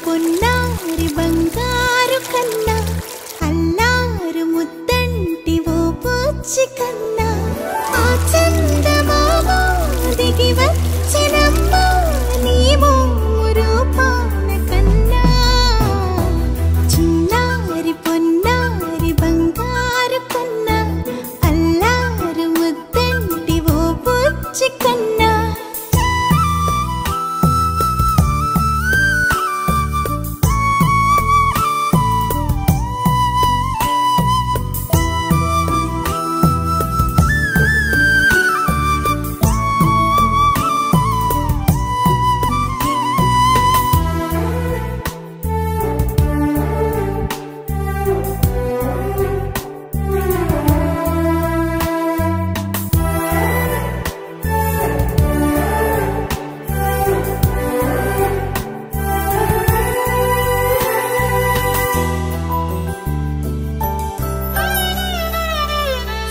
పొన్నారి బంగారు కన్నా అల్లారు ముద్దంటి ఓ పూచి కన్నా ఆ చందమామ దిగి వచ్చినమ్మా నీ రూపాన కన్నా చిన్నారి పొన్నారి బంగారు కన్నా అల్లారు ముద్దంటి ఓ పూచి కన్నా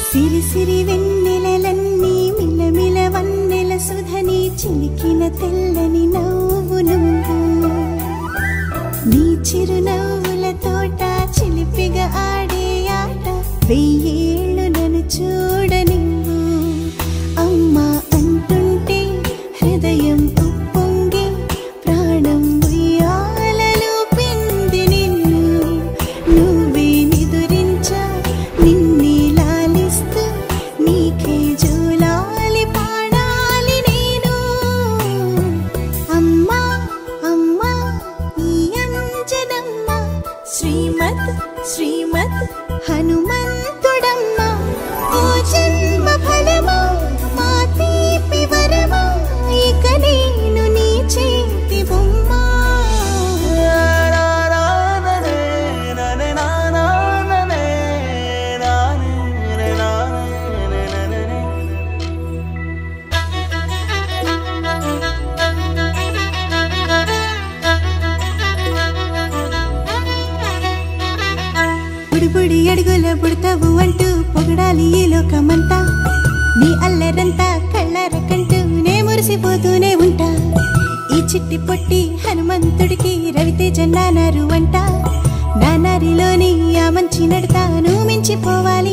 సిరి సిరి వెన్నెలలన్నీ మిలమిల వన్నెల సుధని చిలికిన తెల్లని నవ్వు నువ్వు నీ చిరునవ్వుల తోట చిలిపిగా ఆడే ఆట వెయ్యేళ్ళు నన్ను చూడ నువ్వు అమ్మా అంటుంటే హృదయం ఉప్పొంగి ప్రాణం ఉయ్యాలలో పిండి నిన్ను నువ్వే నిదురించా నిన్నే నీకే జోలాలి పాడాలి నేను అమ్మా అమ్మా ఈ అంజనమ్మ శ్రీమత్ శ్రీమత్ హనుమంతుడమ్మ ఓ జన్మ ఫలమా మా తీపి వరమా ఇక నేను నీ చేతి బొమ్మ బుడి అడుగుల బుడతావు అంటూ పొగడాలి ఈ లోకమంతా నీ అల్లరంతా కళ్ళారకంటూ నే మురిసిపోతూనే ఉంటా ఈ చిట్టి పొట్టి హనుమంతుడికి రవితేజ నానారు అంట నానారిలోని ఆ మంచి నడతా నువ్వు మించిపోవాలి